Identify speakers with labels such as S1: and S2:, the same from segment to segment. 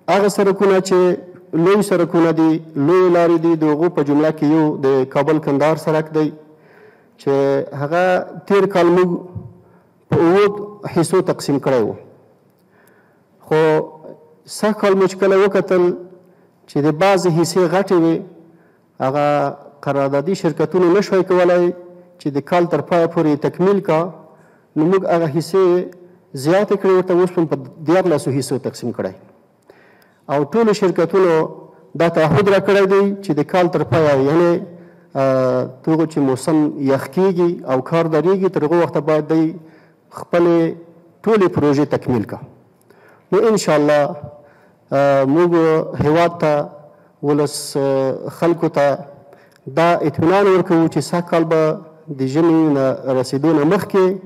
S1: هغه سرکونه چې لوی سرکونه دي، لوی لارې دي، د هغو په جمله کې یو د کابل کندهار سرک دی چې هغه تیر کال موږ په 7 حصو تقسیم کړی و. خو سږ کال مو چې کله وکتل چې د بعضې حصې غټې وې، هغه قراردادي شرکتونو نه شوی کولی چې د کال تر پایه پورې تکمیل کا، نو موږ هغه حصې زیاتې کړې، ورته اوس په 14 حصو تقسیم کړی او ټولو شرکتونو دا تعهد را کړی دی چې د کال تر پایه، یعنې تر هغو چې موسم یخ کېږي او کار درېږي، تر هغو وخته باید دی خپلې ټولې پروژې تکمیل کا. نو انشاءالله موږ هېواد ته، ولس خلکو ته دا اطمینان ورکوو چې سږ کال به د ژمي نه رسېدو نه مخکې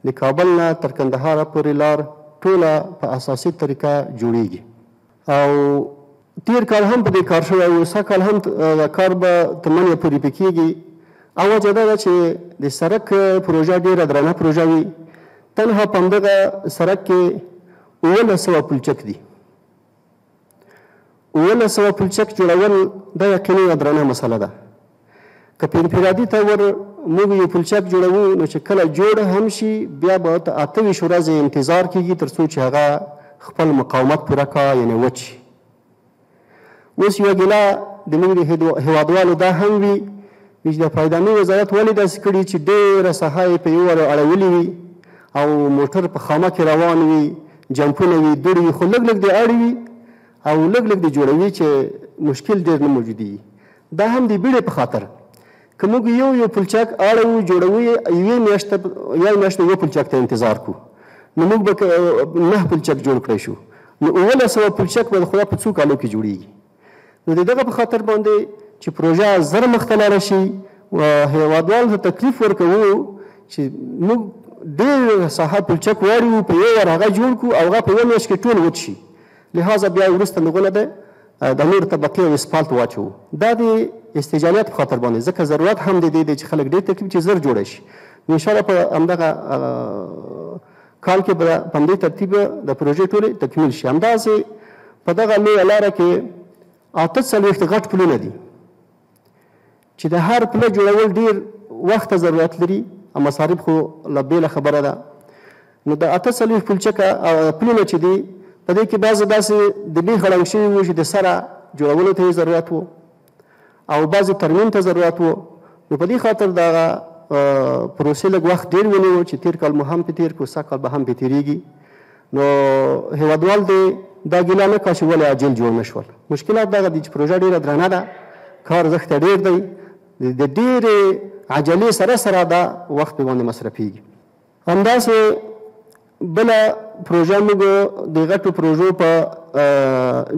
S1: د کابل نه تر کندهاره پورې لار ټوله په اساسي طریقه جوړیږي. او تیر کال هم په دې کار شوی و، سږ کال هم کار به تر منځه پورې پې کېږي. او وجه دا ده چې د سړک پروژه ډېره درنه پروژه وي. تنها په همدغه سړک کې 1900 پلچک دي. 1900 پلچک جوړول دا یقیني درنه مسله ده. که په انفرادي طور موږ یو پلچک جوړوو، نو چې کله جوړ هم شي بیا به 28 ورځې انتظار کېږي تر څو چې هغه خپل مقاومت پوره کا، یعنې وچ شي. اوس یوه ګیله د موږ د هېوادوالو دا هم وي چې د پایدامي وزارت ولې داسې کړي چې ډېره ساحه یې په یو واره اړولې وي او موټر په خامه کې روان وي، جمپونه وي، دوړې وي، خو لږ لږ دې اړ وي او لږ لږ دې جوړوي چې مشکل ډېر نه موجودي. دا هم د بیړې په خاطر که موږ یو پلچک اړوو جوړوو یوې میاشتې یو پلچک ته انتظار کوو، نو موږ به 9 پلچک جوړ کړی شو، نو 1900 پلچک به د خدا په څو کالو کې جوړیږي. نو د دغه په خاطر باندې چې پروژه زر مخته لاړه شي، هېوادوالو ته تکلیف ورکوو چې موږ ډېر ساحه پلچک واړوو، په یو وار هغه جوړ کړو او هغه په یوه میاشت کې ټول وچ شي. لهذا بیا وروسته نغونه ده د نور طبقې او اسفالټ واچوو. دا د استجابت په خاطر باندې، ځکه ضرورت هم د دې دی چې خلک ډېر تکلیف چې زر جوړه شي. انشاءالله په همدغه کال کې به په همدې ترتیب د پروژې ټولې تکمیل شي. همداسې په دغه لویه لاره کې 48 غټ پلونه دي چې د هر پله جوړول ډېر وخت ضرورت لري او مصارف خو له بېله خبره ده. نو د 48 پلونه چې دي په دې کې بعضې داسې د بیخ ړنګ شوي وو چې د سره جوړولو ته یې ضرورت و او بعضې ترمیم ته ضرورت و. نو په دې خاطر دغه پروسې لږ وخت ډېر ونیو چې تېر کال مو هم پې تېر کړو، سږ کال به هم پې تېرېږي. نو هېوادوال دې دا ګیله نه کا چې ولې عاجل جوړ نه شول. مشکلات دغه دي چې پروژه ډېره درنه ده، کار ارزښت یې ډېر دی، د ډېرې عجلې سره دا وخت پې باندې مصرفېږي. همداسې بله پروژه موږ د غټو پروژو په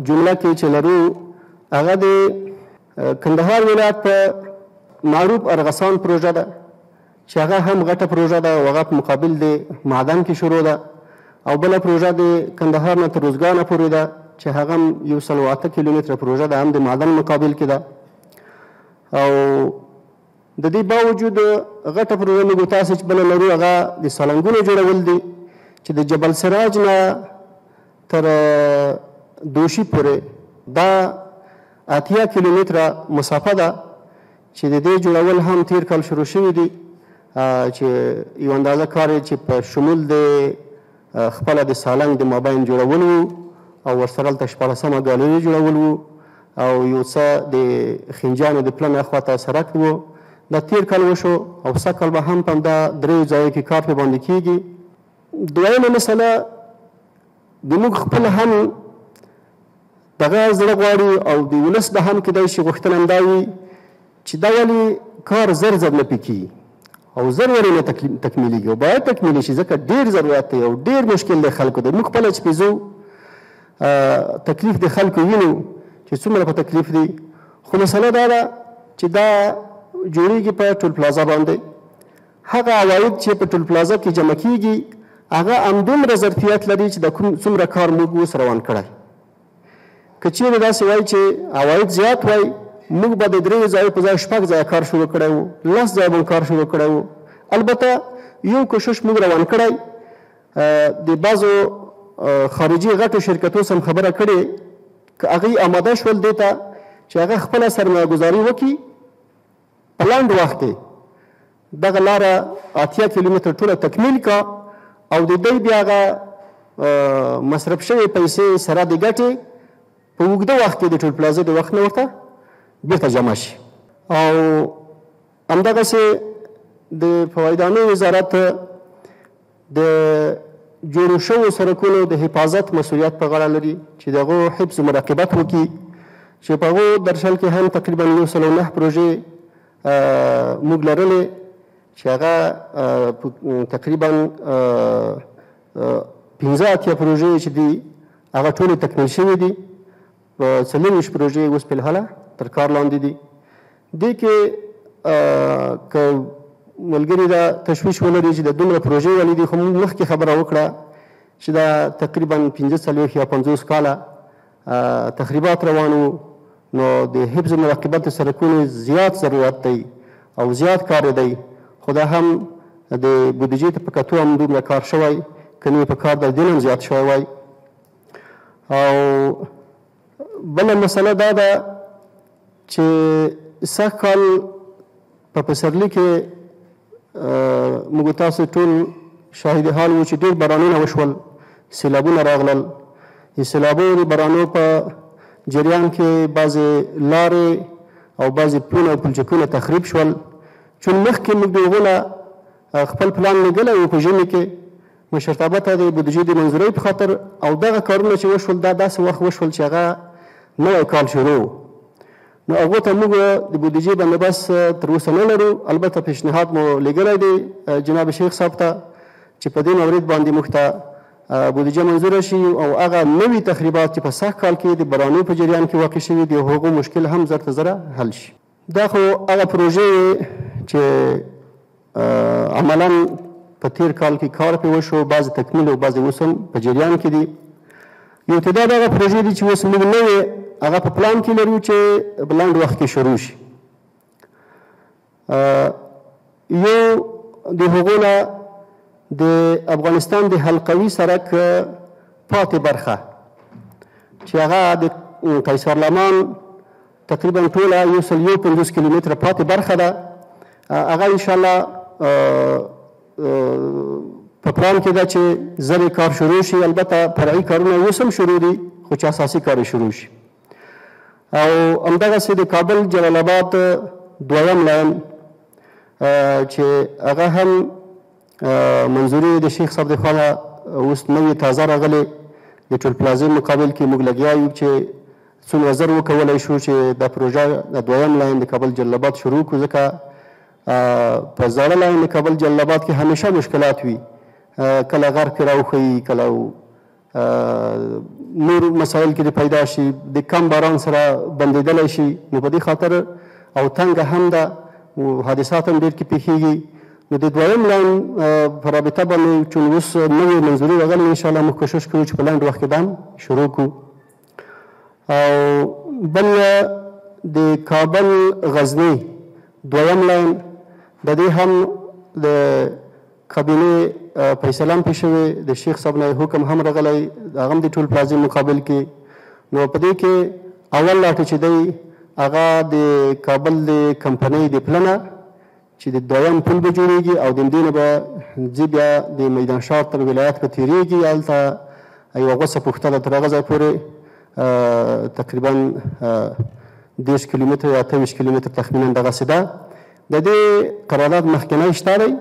S1: جمله کې چې لرو، هغه د کندهار ولایت په معروف ارغسان پروژه ده چې هغه هم غټه پروژه ده او هغه په مقابل د معدن کې شروع ده. او بله پروژه د کندهار نه تر روزګانه پورې ده چې هغه هم 108 کیلومتره پروژه ده، هم د معدن مقابل کې ده. او د دې باوجود غټه پروژه موږ تاسو چې بله لرو هغه د سالنګونو جوړول دي چې د جبل سراج نه تر دوشي پورې دا 80 کیلومتره مسافه ده چې د دې جوړول هم تیر کال شروع شوي دي، چې یو اندازه کار چې په شمول د خپله د سالنګ د مابین جوړول وو او ورسره هلته 14مه ګالري جوړول وو او یو څه د خنجانو د پلن اخواته سړک وو. دا تیر کال وشو او سږ کال به هم په همدا 3 ځایو کې کار پې باندې کېږي. دویمه مسله د موږ خپل هم دغه زړه غواړي او د ولس به هم کیدای شي غوښتنه همدا وي چې دا ولې کار زر نه پې کېږي او زر ولې نه تکمیلیږي او باید تکمیلي شي، ځکه ډېر ضرورت دی او ډېر مشکل دی خلکو دی. موږ خپله چې پې ځو تکلیف د خلکو وینو چې څومره په تکلیف دی. خو مسله دا ده چې دا جوړیږي په ټول پلازا باندې. هغه عواید چې په ټول پلازا کې جمع کېږي هغه همدومره ظرفیت لري چې د کوم څومره کار موږ اوس روان کړی. که چیرې داسې وایي چې عواید زیات وای، موږ به د 3 ځایو په ځای 6 ځایه کار شروع کړی وو، 10 ځایه به کار شروع کړی وو. البته یو کوشش موږ روان کړی، د بعضو خارجي غټو شرکتو سم خبره کړې که هغوی آماده شول دې ته چې هغه خپله سرمایه ګذاري وکړي په لنډ وخت کې دغه لاره 80 کیلومتره ټوله تکمیل کا او د دوی بیا هغه مصرف شوې پیسې سره د ګټې په اوږده وخت کې د ټول پلازې د وخت نه ورته بېرته جمع شي. او همدغسې د فوایدانو وزارت د جوړو شوو سړکونو د حفاظت مسؤلیت په غاړه لري چې د هغو حفظ و مراقبت وکړي چې په هغو درشل کې هم تقریبا 109 پروژې موږ لرلې چې هغه تقریبا 15 پروژې چې دي هغه ټولې تکمیل شوي دي. 24 پروژې اوس په الحاله تر کار لاندې دي. دې کې که ملګري دا تشویش ولري چې د دومره پروژې ولې دي، خو موږ مخکې خبره وکړه چې دا تقریبا 45 یا 50 کاله تخریبات روان وو، نو د حفظ مراقبت د سړکونو زیات ضرورت دی او زیات کار دی، خو دا هم د بودیجې ته په کتو هم دومره کار شوی، که نه په کار د دې هم زیات شوی وای. او بله مسله دا ده چې سږ کال په پسرلي کې موږ تاسو ټول شاهد حال وو چې ډېر بارانونه وشول، سیلابونه راغلل. د سیلابونو د بارانو په جریان کې بعضې لارې او بعضې پلونه او پلچکونه تخریب شول. چون مخکې موږ د هغو نه خپل پلان لګلی و په ژمي کې مشرتابه ته د بودیجې د منظورۍ په خاطر، او دغه کارونه چې وشول دا داسې وخت وشول چې هغه نوی کال شروع، نو هغو ته موږ د بودیجې بندوبست تر اوسه نه لرو. البته پیشنهاد مو لیږلی دی جناب شیخ صاحب ته چې په دې مورد باندې موږ ته بودیجه منظوره شي او هغه نوي تخریبات چې په سږ کال کې د بارانو په جریان کې واقع شوي دي هغو مشکل هم زر تر زره حل شي. دا خو هغه پروژې چې عملا په تیر کال کې کار پرې وشو، بعضې تکمیل او بعضې اوس هم په جریان کې دي. یو تعداد هغه پروژې دي چې اوس موږ نوې هغه په پلان کې لرو چې په لنډ وخت کې شروع شي. یو د هغو نه د افغانستان د حلقوي سړک پاتې برخه چې هغه د قیصر لمان تقریبا ټوله 150 کیلومتره پاتې برخه ده، هغه انشاءالله په پلان کې ده چې زر کار شروع شي. البته فرعي کارونه اوس هم شروع دي، خو چې اساسي کار شروع شي. او همدغسې د کابل جلال آباد دویم لاین چې هغه هم منظوري د شیخ صاحب د خوا نه اوس نوې تازه راغلې، د ټول پلازې مقابل کې موږ لګیا یو چې څومره زر وکولی شو چې دا پروژه د دویم لاین د کابل جلال آباد شروع کړو، ځکه په زاړه لاین د کابل جلال آباد کې همیشه مشکلات وي، کله غر کې راوښوي، کله نور مسایل کې پیدا شي، د کم باران سره بندېدلی شي. نو په دې خاطر او تنګه هم ده، حادثات هم ډېر کې پیښېږي. نو د دویم لاین په رابطه باندې چون اوس نوې منظوري راغلې، انشاءالله موږ کوشش کوو چې په لنډ وخت کې دا هم شروع کړو. او بل د کابل غزني دویم لاین د دې هم د کابینې فیصله هم پرې شوې، د شیخ صاحب نه حکم هم راغلی، هغه هم د ټول پلازې مقابل کې. نو په دې کې اول لاټه چې دی هغه د کابل د کمپنۍ د پلنه چې د دویم پل به جوړېږي او د همدې نه به ځي بیا د میدان شاه تر ولایت به تېرېږي، هلته یوه غوڅه پوښته ده تر هغه ځای پورې تقریبا 30 کیلومتره یا 28 کیلومتره تخمینا دغسې ده. د دې قرارداد مخکینی شته دی،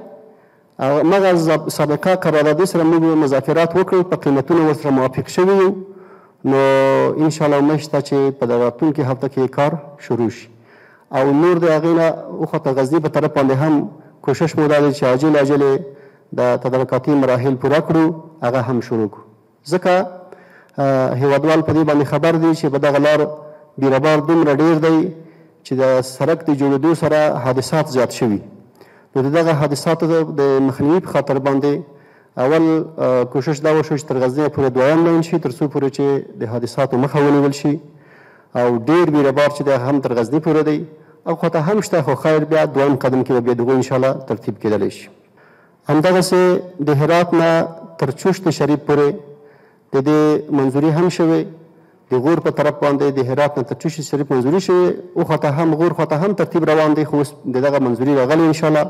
S1: مغه سابقه قراردادي سره موږ مذاکرات وکړو، په قیمتونو ورسره موافق شوي یو. نو انشاءالله امید شته چې په راتلونکي هفته کې کار شروع شي. او نور د هغې نه وخته غزني په طرف باندې هم کوشش مو دا دی چې عاجل د تدارکاتي مراحل پوره کړو، هغه هم شروع کړو، ځکه هیوادوال په دې باندې خبر دی چې په دغه لار بیروبار دومره ډېر دی چې د سړک د جوړېدو سره حادثات زیات شوي. نو د دغه حادثاتو د مخنیوي په خاطر باندې اول کوشش دا وشو چې تر غزني پورې دویم لاین شي، تر څو پورې چې د حادثاتو مخه ونیول شي. او ډېر بیروبار چې دی هم تر غزني پورې دی، او خواته هم شته، خو خیر بیا دویم قدم کې به بیا دغو انشاءالله ترتیب کېدلی شي. همدغسې د هرات نه تر چشت شریف پورې د دې منظوري هم شوې، د غور په طرف باندې د هرات نه تر چوشي شریف منظوري شوې، او خواته هم غور خواته هم ترتیب روان دی، خو اوس د دغه منظوري راغلی انشاءالله.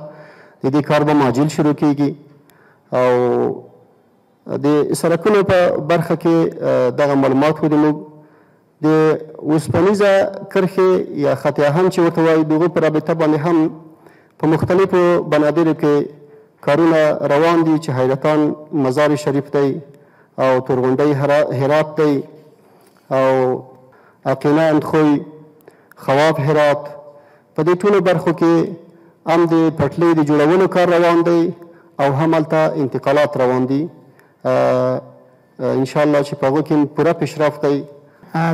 S1: د دې کار به معجل شروع کیږي او د سړکونو په برخه کې دغه معلومات و د موږ د اوسپنیزه کرښې یا خط هم چې ورته وایي د هغو په رابطه باندې هم په مختلفو بنادرو کې کارونه روان دي چې حیرتان مزار شریف دی او تورغونډۍ هرات دی او عقینه اندخوی خواب هرات. په دې ټولو برخو کې هم د پټلۍ د جوړولو کار روان دی او هم هلته انتقالات روان دي انشاءالله چې په هغو کې پوره پیشرفت دی.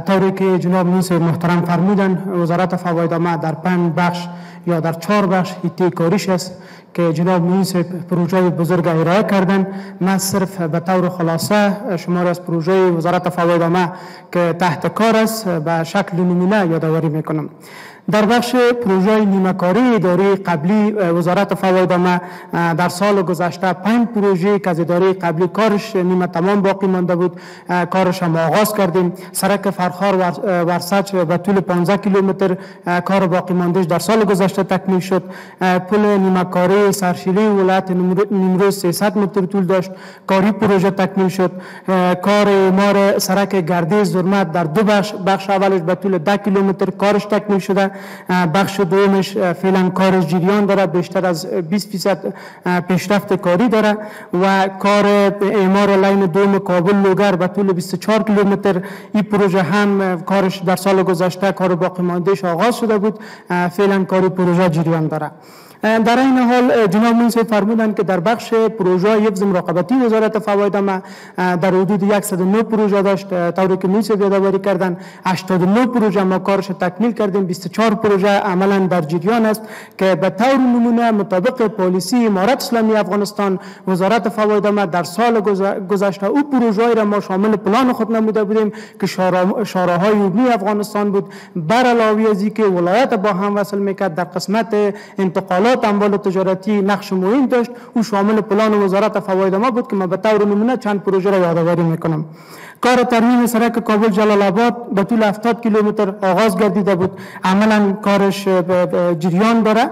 S2: طوری که جناب منصف محترم فرمودن وزارت فوایدامه در 5 بخش یا در 4 بخش ایتی کاریش است که جناب منصف پروژه بزرگ ارائه کردن. من صرف به طور خلاصه شمار از پروژه وزارت فوایدامه که تحت کار است به شکل نمونه یادآوری میکنم. در بخش پروژه نیمه‌کاری اداره قبلی وزارت فوایدامه در سال گذشته 5 پروژه که از اداره قبلی کارش نیمه تمام باقی مانده بود کارش هم آغاز کردیم. سرک فرخار ورسج به طول 15 کیلومتر کار باقی ماندهش در سال گذشته تکمیل شد. پل نیمه‌کاری سرشیلی ولایت نیمروز 300 متر طول داشت، کاری پروژه تکمیل شد. کار اعمار سرک گردیز زرمت در 2 بخش اولش به طول 10 کیلومتر کارش تکمیل شده، بخش دومش فعلا کارش جریان داره، بیشتر از 20% پیشرفت کاری داره و کار اعمار لین دوم کابل لوگر به طول 24 کیلومتر این پروژه هم کارش در سال گذشته کار باقی ماندهش آغاز شده بود، فعلا کاری پروژه جریان داره. در این حال جناب منصف فرمودند که در بخش پروژه حفظ مراقبتی وزارت فوایدامه در حدود 109 پروژه داشت. طوری که منصف یادآوری کردن 89 پروژه ما کارش تکمیل کردیم، 24 پروژه عملا در جریان است که به طور نمونه مطابق پالیسی امارت اسلامی افغانستان وزارت فوایدامه در سال گذشته او پروژه‌ای را ما شامل پلان خود نموده بودیم که شاراهای عمومی افغانستان بود، بر علاوه از اینکه ولایت با هم وصل میکرد در قسمت انتقالات اموال تجارتی نقش مهم داشت، او شامل پلان وزارت فوایدامه بود که من به طور نمونه چند پروژه را یادآوری میکنم. کار ترمیم سرک کابل جلال آباد به طول 70 کیلومتر آغاز گردیده بود، عملا کارش جریان داره،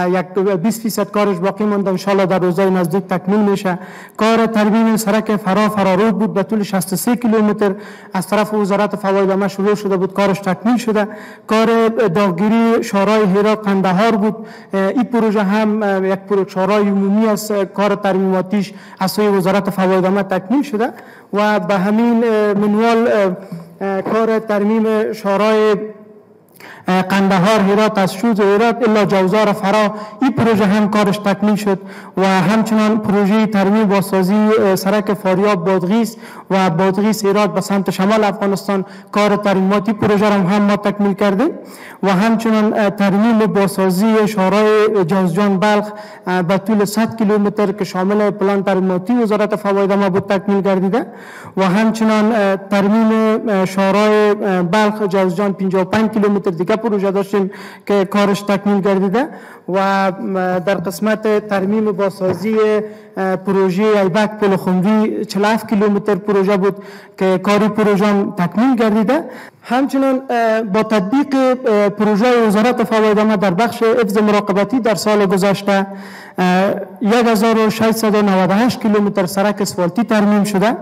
S2: یک 20% کارش باقی مونده، ان شاءالله در روزهای نزدیک تکمیل میشه. کار ترمیم سرک فرارود بود به طول 63 کیلومتر از طرف وزارت فوایدامه شروع شده بود، کارش تکمیل شده. کار داغگیری شورای هرات قندهار بود، این پروژه هم یک پروژه شورای عمومی است، کار ترمیماتیش از سوی وزارت فوایدامه تکمیل شده و به همین منوال کار ترمیم شورای قندهار هرات از شوز هرات الا جوزار فرا این پروژه هم کارش تکمیل شد و همچنان پروژه ترمیم بازسازی سرک فاریاب بادغیس و بادغیس هرات به سمت شمال افغانستان کار ترمیماتی پروژه را هم ما تکمیل کردیم و همچنان ترمیم بازسازی شورای جوزجان بلخ به طول 100 کیلومتر که شامل پلان ترمیماتی وزارت فوایدامه بود تکمیل گردیده و همچنان ترمیم شورای بلخ جوزجان 55 کیلومتر دیگه پروژه داشتیم که کارش تکمیل گردیده و در قسمت ترمیم بازسازی پروژه ایبک پل خمری 47 کیلومتر پروژه بود که کاری پروژه تکمیل گردیده. همچنان با تطبیق پروژه وزارت فوایدامه در بخش حفظ مراقبتی در سال گذشته 1698 کیلومتر سرک اسفالتی ترمیم شده،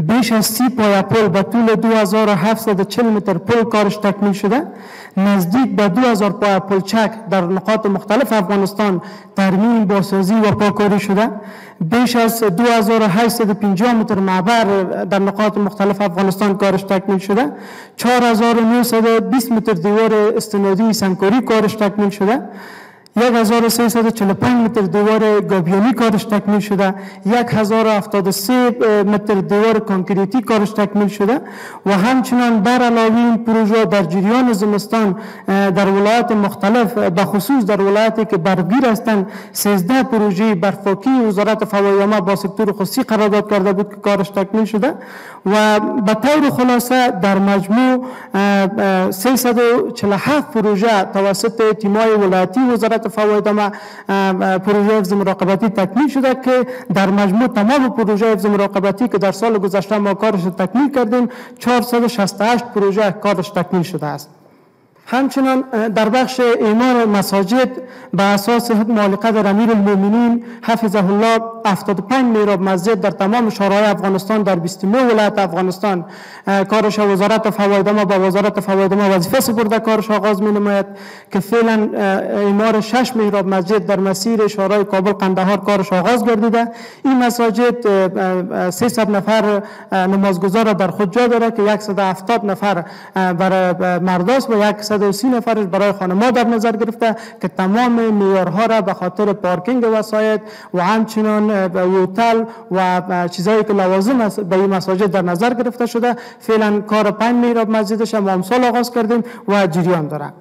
S2: بیش از 30 پایه پل به طول 2740 متر پل کارش تکمیل شده، نزدیک به 2000 پایه پلچک در نقاط مختلف افغانستان ترمیم بازسازی و پاکاری شده، بیش از 2850 متر معبر در نقاط مختلف افغانستان کارش تکمیل شده، 4920 متر دیوار استنادی سنگکاری کارش تکمیل شده، 1345 متر دیوار گابیانی کارش تکمیل شده، 1073 متر دیوار کانکریتی کارش تکمیل شده و همچنان بر علاوه این پروژه در جریان زمستان در ولایات مختلف به خصوص در ولایاتی که برفگیر هستند 13 پروژه برفاکی وزارت فوایدامه با سکتور خصوصی قرارداد کرده بود که کارش تکمیل شده و به طور خلاصه در مجموع 347 پروژه توسط تیم‌های ولایتی وزارت وزارت فوایدامه پروژه حفظ مراقبتی تکمیل شده که در مجموع تمام پروژه حفظ مراقبتی که در سال گذشته ما کارش تکمیل کردیم 468 پروژه کارش تکمیل شده است. همچنان در بخش اعمار مساجد به اساس معالقه در امیرالمؤمنین حفظه الله 75 محراب مسجد در تمام شهرهای افغانستان در 29 ولایت افغانستان کارش وزارت فوایدامه با وزارت فوایدامه وظیفه سپرده کارش آغاز می نماید که فعلا اعمار 6 محراب مسجد در مسیر شهرهای کابل قندهار کارش آغاز گردیده. این مساجد 300 نفر نمازگزار در خود جا داره که 170 نفر برای مرداست و 130 نفرش برای خانم‌ها در نظر گرفته که تمام معیارها را به خاطر پارکینگ وسایط و همچنان هتل و چیزایی که لوازم است به این مساجد در نظر گرفته شده. فعلا کار 5 محراب مسجدش هم امسال آغاز کردیم و جریان داره.